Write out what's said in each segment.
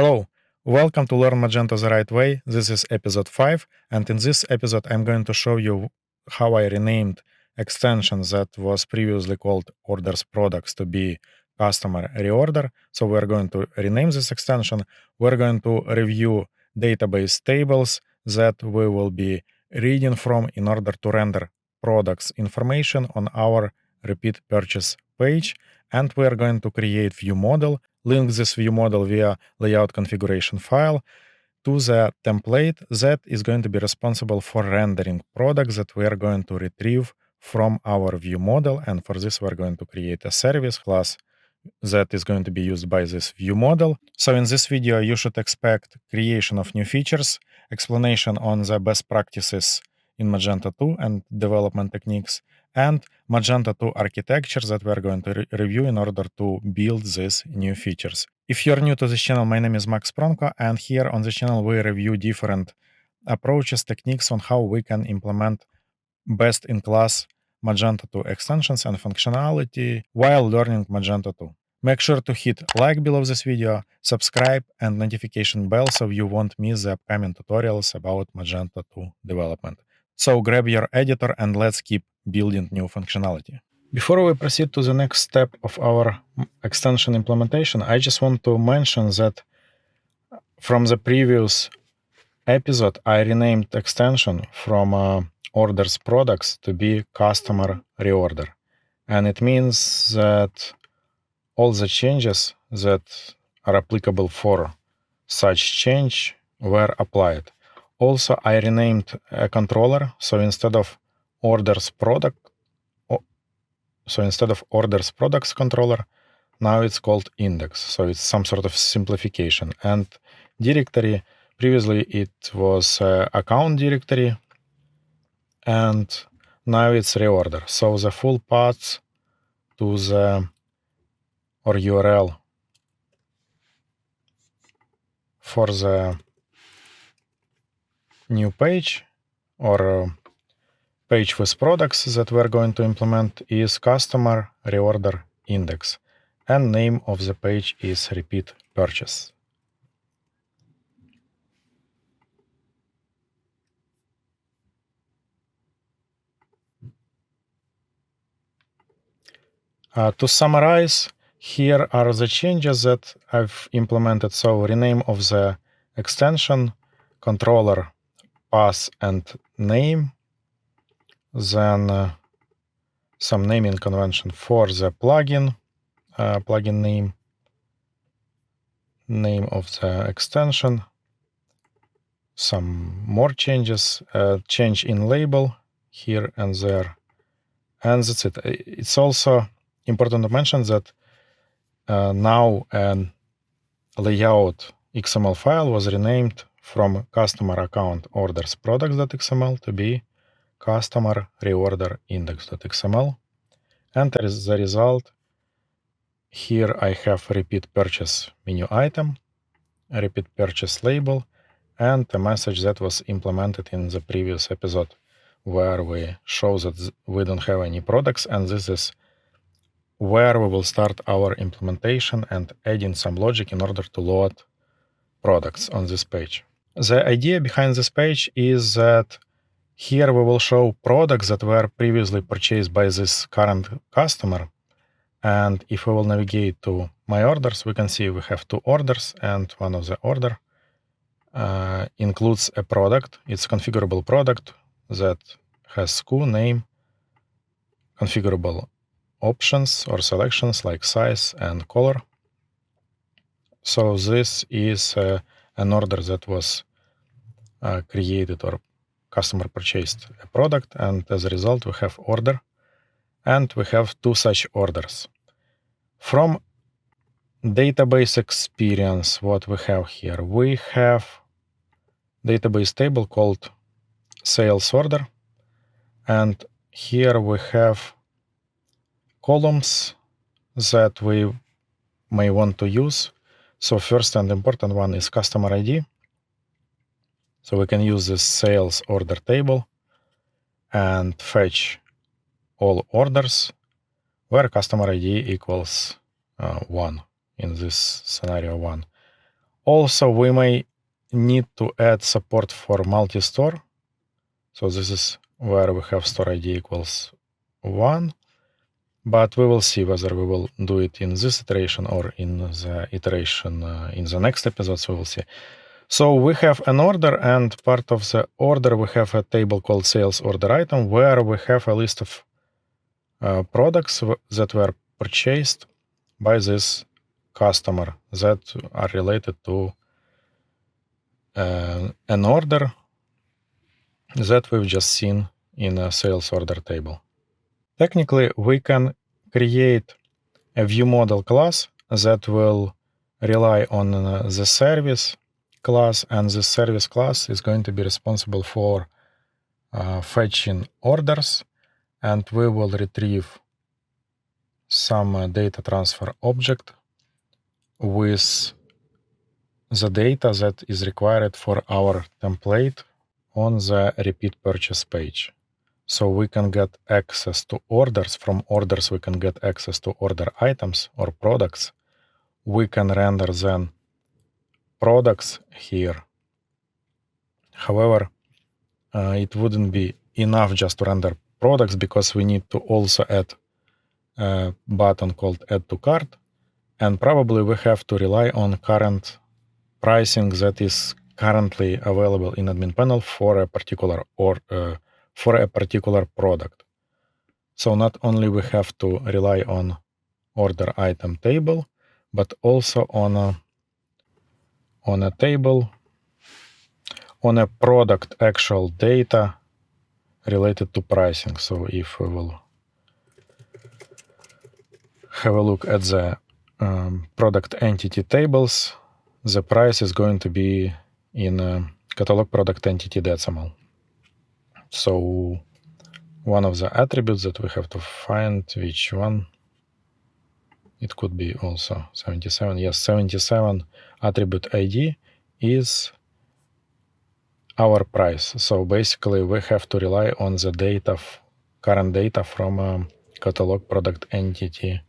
Hello, welcome to Learn Magento the Right Way. This is episode 5, and in this episode, I'm going to show you how I renamed extension that was previously called Orders Products to be Customer Reorder. So we're going to rename this extension. We're going to review database tables that we will be reading from in order to render products information on our repeat purchase page. And we are going to create view model, link this view model via layout configuration file to the template that is going to be responsible for rendering products that we are going to retrieve from our view model. And for this, we're going to create a service class that is going to be used by this view model. So in this video, you should expect creation of new features, explanation on the best practices in Magento 2 and development techniques, and Magento 2 architecture that we're going to review in order to build these new features. If you're new to this channel, my name is Max Pronko, and here on this channel we review different approaches, techniques on how we can implement best-in-class Magento 2 extensions and functionality while learning Magento 2. Make sure to hit like below this video, subscribe, and notification bell so you won't miss the upcoming tutorials about Magento 2 development. So grab your editor and let's keep building new functionality. Before we proceed to the next step of our extension implementation, I just want to mention that from the previous episode, I renamed extension from Orders Products to be Customer Reorder. And it means that all the changes that are applicable for such change were applied. Also, I renamed a controller, so instead of Orders Products controller, now it's called Index. So it's some sort of simplification. And directory, previously it was account directory, and now it's reorder. So the full path to the or URL for the new page or page with products that we're going to implement is Customer Reorder Index, and name of the page is Repeat Purchase. To summarize, here are the changes that I've implemented. So rename of the extension, controller, path, and name. Then some naming convention for the plugin, plugin name of the extension, some more changes, change in label here and there, and that's it. It's also important to mention that now an layout XML file was renamed from customer account orders products.xml to be customer reorder index.xml. And as the result, here I have repeat purchase menu item, a repeat purchase label, and a message that was implemented in the previous episode where we show that we don't have any products, and this is where we will start our implementation and adding some logic in order to load products on this page. The idea behind this page is that here we will show products that were previously purchased by this current customer. And if we will navigate to My Orders, we can see we have two orders, and one of the order includes a product. It's a configurable product that has SKU, name, configurable options or selections like size and color. So this is an order that was created or customer purchased a product, and as a result we have order, and we have two such orders. From database experience, what we have here, we have database table called sales order, and here we have columns that we may want to use. So first and important one is customer ID. So we can use this sales order table and fetch all orders where customer ID equals 1, in this scenario 1. Also, we may need to add support for multi-store. So this is where we have store ID equals 1, but we will see whether we will do it in this iteration or in the iteration in the next episodes. We will see. So we have an order, and part of the order we have a table called sales order item, where we have a list of products that were purchased by this customer that are related to an order that we've just seen in a sales order table. Technically, we can create a view model class that will rely on the service class, and the service class is going to be responsible for fetching orders, and we will retrieve some data transfer object with the data that is required for our template on the repeat purchase page. So we can get access to orders. From orders, we can get access to order items or products. We can render then products here. However, it wouldn't be enough just to render products, because we need to also add a button called Add to Cart, and probably we have to rely on current pricing that is currently available in admin panel for a particular product. So not only we have to rely on order item table, but also on a table on a product actual data related to pricing. So if we will have a look at the product entity tables, the price is going to be in catalog product entity decimal. So one of the attributes that we have to find, which one? It could be also 77. Yes, 77 attribute ID is our price. So basically we have to rely on the data, current data from catalog product entity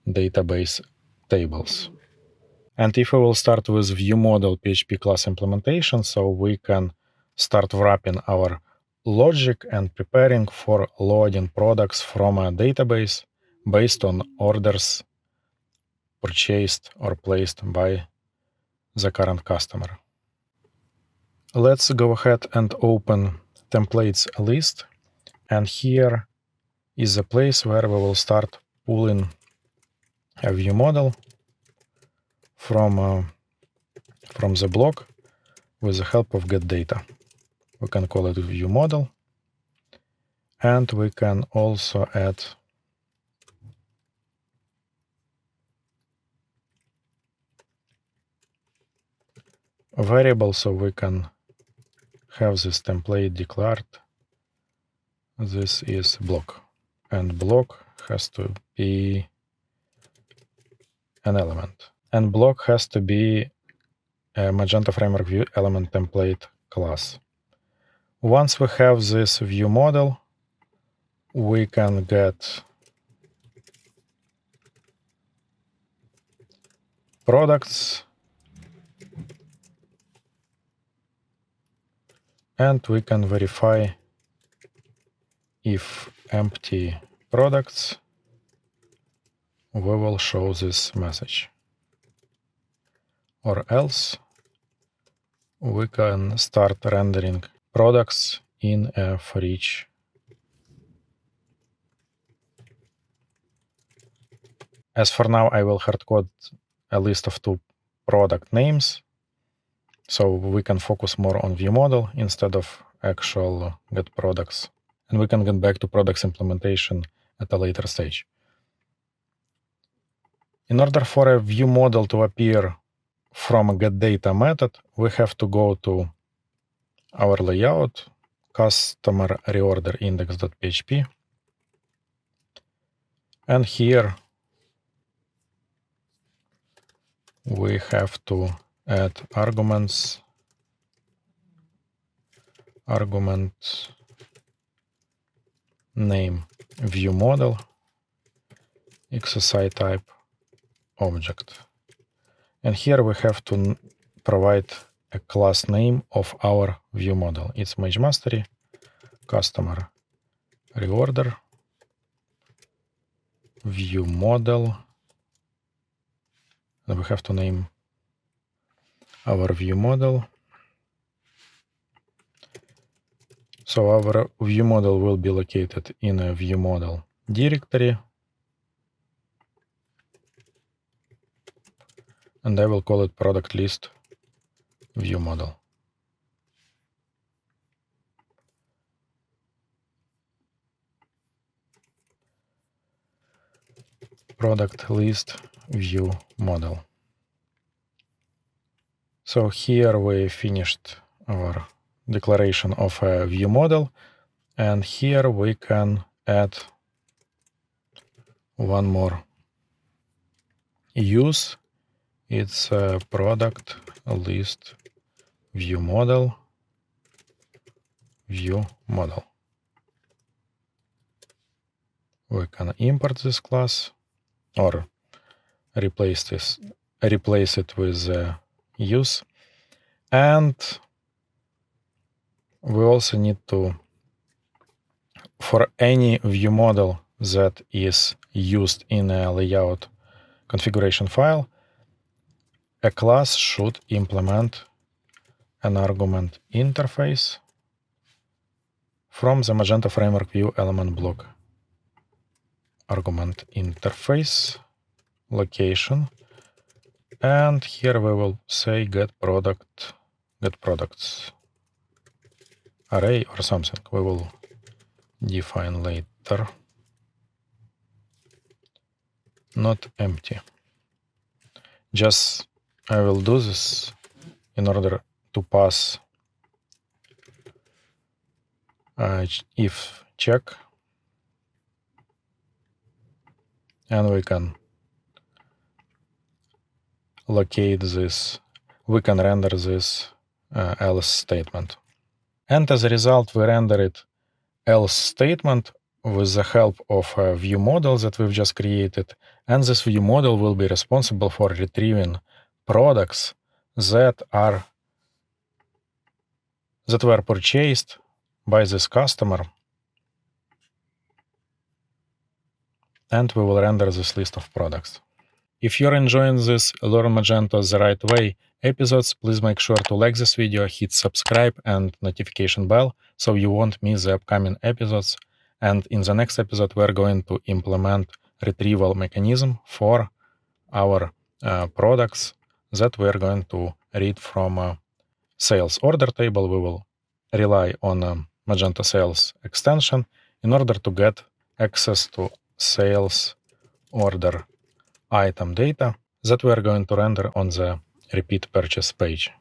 database tables. And if we will start with view model PHP class implementation, so we can start wrapping our logic and preparing for loading products from a database based on orders purchased or placed by the current customer. Let's go ahead and open templates list, and here is the place where we will start pulling a view model from the block with the help of getData. We can call it view model, and we can also add a variable, so we can have this template declared. This is block, and block has to be an element, and block has to be a Magento Framework View element template class. Once we have this view model, we can get products, and we can verify if empty products, we will show this message. Or else we can start rendering products in a for each. As for now, I will hardcode a list of 2 product names, so we can focus more on view model instead of actual get products. And we can get back to products implementation at a later stage. In order for a view model to appear from a getData method, we have to go to our layout, customer reorder index.php, and here we have to add argument name view model XSI type object. And here we have to provide a class name of our view model. It's MageMastery customer reorder view model. And we have to name our view model. So our view model will be located in a view model directory. And I will call it product list view model. Product list view model. So here we finished our declaration of a view model, and here we can add one more use. It's a product list view model. We can import this class or replace it with use. And we also need to, for any view model that is used in a layout configuration file, a class should implement an argument interface from the Magento Framework View element block. Argument interface location, and here we will say get products array or something. We will define later. Not empty. Just I will do this in order to pass if check, and we can locate this, we can render this else statement. And as a result, we rendered else statement with the help of a view model that we've just created. And this view model will be responsible for retrieving products that were purchased by this customer. And we will render this list of products. If you're enjoying this Learn Magento the Right Way episodes, please make sure to like this video, hit subscribe and notification bell so you won't miss the upcoming episodes. And in the next episode, we're going to implement retrieval mechanism for our products that we're going to read from a sales order table. We will rely on a Magento sales extension in order to get access to sales order item data that we are going to render on the repeat purchase page.